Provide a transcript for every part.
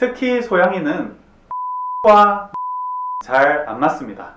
특히 소양인은 과 잘 안 맞습니다.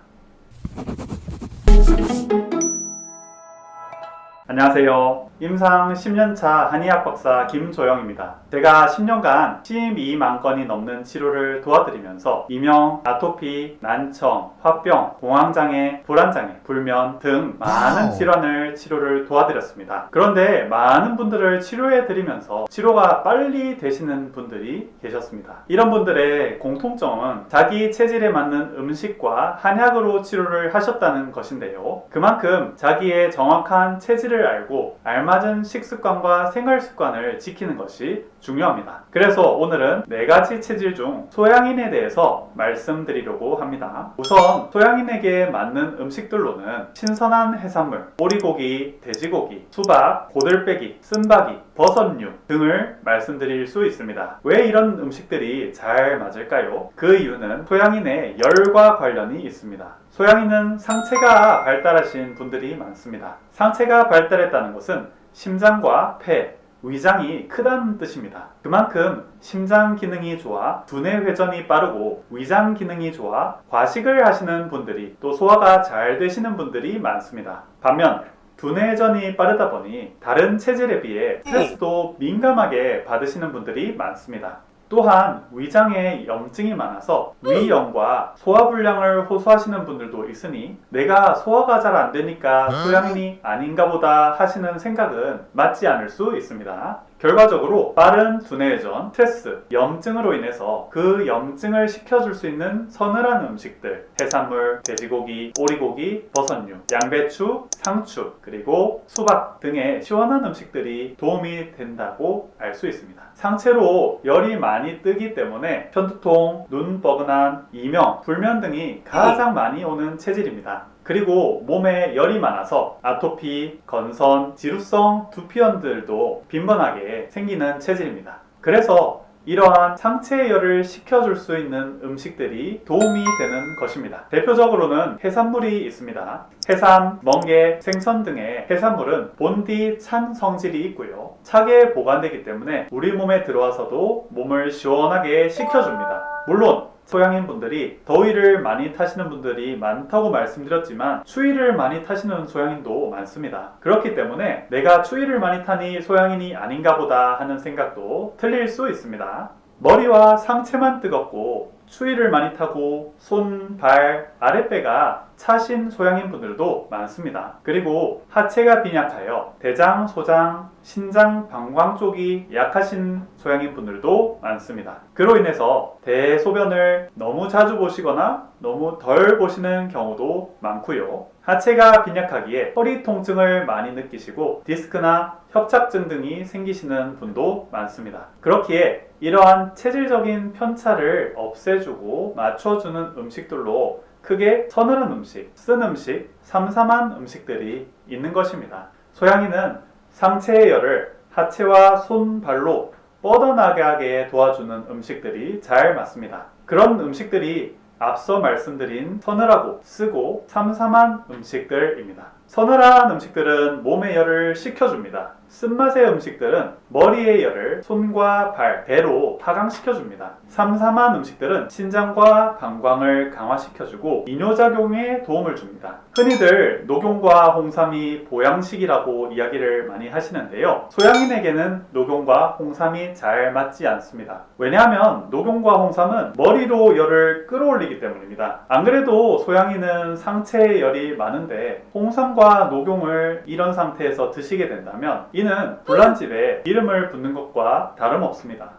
안녕하세요. 임상 10년차 한의학 박사 김조영입니다. 제가 10년간 12만 건이 넘는 치료를 도와드리면서 이명, 아토피, 난청, 화병, 공황장애, 불안장애, 불면 등 많은 질환을 치료를 도와드렸습니다. 그런데 많은 분들을 치료해드리면서 치료가 빨리 되시는 분들이 계셨습니다. 이런 분들의 공통점은 자기 체질에 맞는 음식과 한약으로 치료를 하셨다는 것인데요. 그만큼 자기의 정확한 체질을 알고 알맞은 식습관과 생활습관을 지키는 것이 중요합니다. 그래서 오늘은 4가지 체질 중 소양인에 대해서 말씀드리려고 합니다. 우선 소양인에게 맞는 음식들로는 신선한 해산물, 오리고기, 돼지고기, 수박, 고들빼기, 쓴바기, 버섯류 등을 말씀드릴 수 있습니다. 왜 이런 음식들이 잘 맞을까요? 그 이유는 소양인의 열과 관련이 있습니다. 소양인은 상체가 발달하신 분들이 많습니다. 상체가 발달했다는 것은 심장과 폐, 위장이 크다는 뜻입니다. 그만큼 심장 기능이 좋아 두뇌 회전이 빠르고 위장 기능이 좋아 과식을 하시는 분들이 또 소화가 잘 되시는 분들이 많습니다. 반면 두뇌 회전이 빠르다 보니 다른 체질에 비해 스트레스도 민감하게 받으시는 분들이 많습니다. 또한 위장에 염증이 많아서 위염과 소화불량을 호소하시는 분들도 있으니 내가 소화가 잘 안되니까 소양인이 아닌가 보다 하시는 생각은 맞지 않을 수 있습니다. 결과적으로 빠른 두뇌회전, 스트레스, 염증으로 인해서 그 염증을 식혀줄 수 있는 서늘한 음식들, 해산물, 돼지고기, 오리고기, 버섯류, 양배추, 상추, 그리고 수박 등의 시원한 음식들이 도움이 된다고 알 수 있습니다. 상체로 열이 많이 뜨기 때문에 편두통, 눈 뻐근함, 이명, 불면 등이 가장 많이 오는 체질입니다. 그리고 몸에 열이 많아서 아토피, 건선, 지루성 두피염들도 빈번하게 생기는 체질입니다. 그래서 이러한 상체의 열을 식혀줄 수 있는 음식들이 도움이 되는 것입니다. 대표적으로는 해산물이 있습니다. 해삼, 멍게, 생선 등의 해산물은 본디 찬 성질이 있고요. 차게 보관되기 때문에 우리 몸에 들어와서도 몸을 시원하게 식혀줍니다. 물론 소양인 분들이 더위를 많이 타시는 분들이 많다고 말씀드렸지만 추위를 많이 타시는 소양인도 많습니다. 그렇기 때문에 내가 추위를 많이 타니 소양인이 아닌가 보다 하는 생각도 틀릴 수 있습니다. 머리와 상체만 뜨겁고 추위를 많이 타고 손, 발, 아랫배가 차신 소양인 분들도 많습니다. 그리고 하체가 빈약하여 대장, 소장, 신장, 방광 쪽이 약하신 소양인 분들도 많습니다. 그로 인해서 대소변을 너무 자주 보시거나 너무 덜 보시는 경우도 많고요. 하체가 빈약하기에 허리 통증을 많이 느끼시고 디스크나 협착증 등이 생기시는 분도 많습니다. 그렇기에 이러한 체질적인 편차를 없애주고 맞춰주는 음식들로 크게 서늘한 음식, 쓴 음식, 삼삼한 음식들이 있는 것입니다. 소양인은 상체의 열을 하체와 손, 발로 뻗어나가게 도와주는 음식들이 잘 맞습니다. 그런 음식들이 앞서 말씀드린 서늘하고 쓰고 삼삼한 음식들입니다. 서늘한 음식들은 몸의 열을 식혀줍니다. 쓴맛의 음식들은 머리의 열을 손과 발, 배로 하강시켜줍니다. 삼삼한 음식들은 신장과 방광을 강화시켜주고 이뇨작용에 도움을 줍니다. 흔히들 녹용과 홍삼이 보양식이라고 이야기를 많이 하시는데요. 소양인에게는 녹용과 홍삼이 잘 맞지 않습니다. 왜냐하면 녹용과 홍삼은 머리로 열을 끌어올리기 때문입니다. 안 그래도 소양인은 상체에 열이 많은데 홍삼과 녹용을 이런 상태에서 드시게 된다면 이는 불난집에 기름을 붓는 것과 다름없습니다.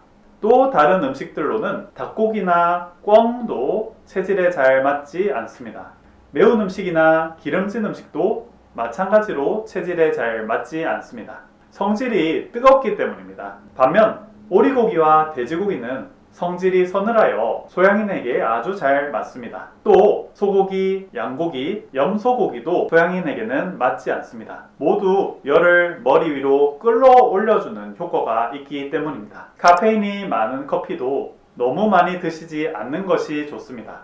또 다른 음식들로는 닭고기나 꿩도 체질에 잘 맞지 않습니다. 매운 음식이나 기름진 음식도 마찬가지로 체질에 잘 맞지 않습니다. 성질이 뜨겁기 때문입니다. 반면 오리고기와 돼지고기는 성질이 서늘하여 소양인에게 아주 잘 맞습니다. 또 소고기, 양고기, 염소고기도 소양인에게는 맞지 않습니다. 모두 열을 머리 위로 끌어올려주는 효과가 있기 때문입니다. 카페인이 많은 커피도 너무 많이 드시지 않는 것이 좋습니다.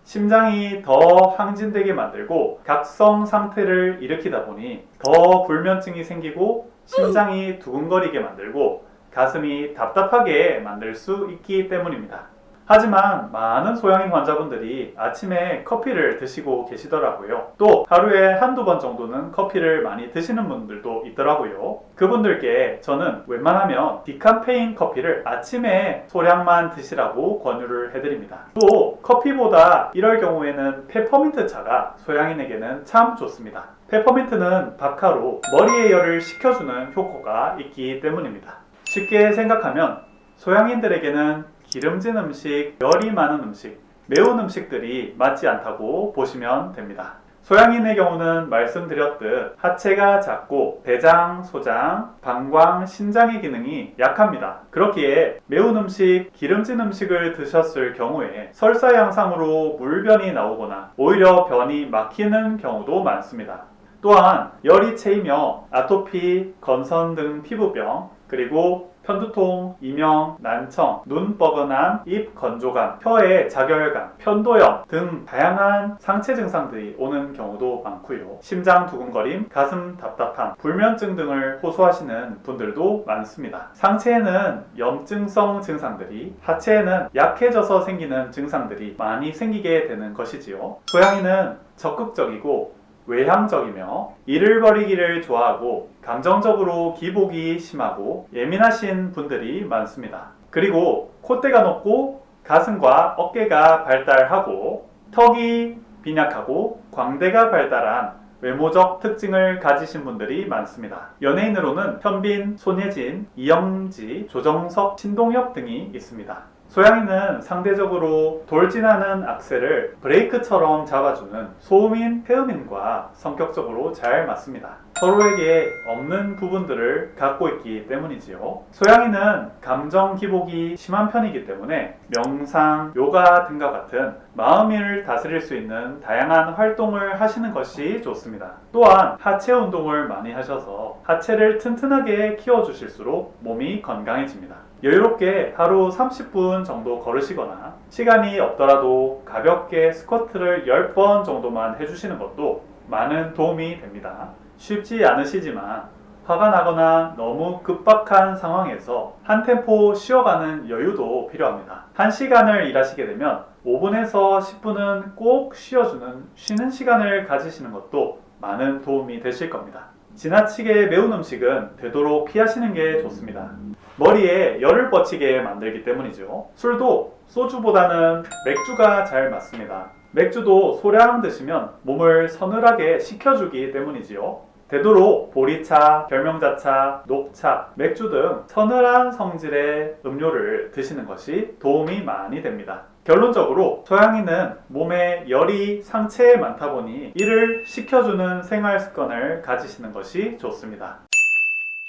심장이 더 항진되게 만들고 각성 상태를 일으키다 보니 더 불면증이 생기고 심장이 두근거리게 만들고 가슴이 답답하게 만들 수 있기 때문입니다. 하지만 많은 소양인 환자분들이 아침에 커피를 드시고 계시더라고요. 또 하루에 한두 번 정도는 커피를 많이 드시는 분들도 있더라고요. 그분들께 저는 웬만하면 디카페인 커피를 아침에 소량만 드시라고 권유를 해드립니다. 또 커피보다 이럴 경우에는 페퍼민트 차가 소양인에게는 참 좋습니다. 페퍼민트는 박하로 머리의 열을 식혀주는 효과가 있기 때문입니다. 쉽게 생각하면 소양인들에게는 기름진 음식, 열이 많은 음식, 매운 음식들이 맞지 않다고 보시면 됩니다. 소양인의 경우는 말씀드렸듯 하체가 작고 대장, 소장, 방광, 신장의 기능이 약합니다. 그렇기에 매운 음식, 기름진 음식을 드셨을 경우에 설사 양상으로 물변이 나오거나 오히려 변이 막히는 경우도 많습니다. 또한 열이 채이며 아토피, 건선 등 피부병, 그리고 편두통, 이명, 난청, 눈 뻐근함, 입 건조감, 혀의 자결감, 편도염 등 다양한 상체 증상들이 오는 경우도 많고요. 심장 두근거림, 가슴 답답함, 불면증 등을 호소하시는 분들도 많습니다. 상체에는 염증성 증상들이, 하체에는 약해져서 생기는 증상들이 많이 생기게 되는 것이지요. 소양인은 적극적이고 외향적이며 일을 벌이기를 좋아하고 감정적으로 기복이 심하고 예민하신 분들이 많습니다. 그리고 콧대가 높고 가슴과 어깨가 발달하고 턱이 빈약하고 광대가 발달한 외모적 특징을 가지신 분들이 많습니다. 연예인으로는 현빈, 손예진, 이영지, 조정석, 신동엽 등이 있습니다. 소양인은 상대적으로 돌진하는 악셀을 브레이크처럼 잡아주는 소음인, 태음인과 성격적으로 잘 맞습니다. 서로에게 없는 부분들을 갖고 있기 때문이지요. 소양인은 감정 기복이 심한 편이기 때문에 명상, 요가 등과 같은 마음을 다스릴 수 있는 다양한 활동을 하시는 것이 좋습니다. 또한 하체 운동을 많이 하셔서 하체를 튼튼하게 키워주실수록 몸이 건강해집니다. 여유롭게 하루 30분 정도 걸으시거나 시간이 없더라도 가볍게 스쿼트를 10번 정도만 해주시는 것도 많은 도움이 됩니다. 쉽지 않으시지만 화가 나거나 너무 급박한 상황에서 한 템포 쉬어가는 여유도 필요합니다. 1시간을 일하시게 되면 5분에서 10분은 꼭 쉬는 시간을 가지시는 것도 많은 도움이 되실 겁니다. 지나치게 매운 음식은 되도록 피하시는 게 좋습니다. 머리에 열을 뻗치게 만들기 때문이죠. 술도 소주보다는 맥주가 잘 맞습니다. 맥주도 소량 드시면 몸을 서늘하게 식혀주기 때문이지요. 되도록 보리차, 결명자차, 녹차, 맥주 등 서늘한 성질의 음료를 드시는 것이 도움이 많이 됩니다. 결론적으로 소양인은 몸에 열이 상체에 많다 보니 이를 식혀주는 생활 습관을 가지시는 것이 좋습니다.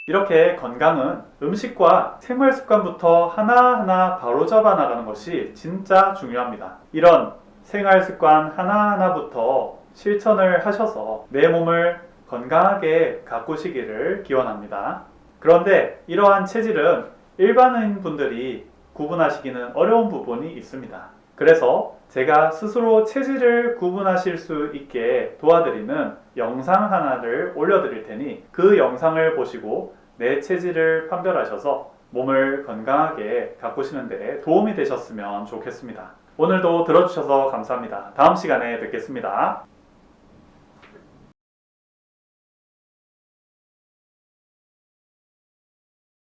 이렇게 건강은 음식과 생활 습관부터 하나하나 바로잡아 나가는 것이 진짜 중요합니다. 이런 생활 습관 하나하나부터 실천을 하셔서 내 몸을 건강하게 가꾸시기를 기원합니다. 그런데 이러한 체질은 일반인 분들이 구분하시기는 어려운 부분이 있습니다. 그래서 제가 스스로 체질을 구분하실 수 있게 도와드리는 영상 하나를 올려드릴 테니 그 영상을 보시고 내 체질을 판별하셔서 몸을 건강하게 가꾸시는 데 도움이 되셨으면 좋겠습니다. 오늘도 들어주셔서 감사합니다. 다음 시간에 뵙겠습니다.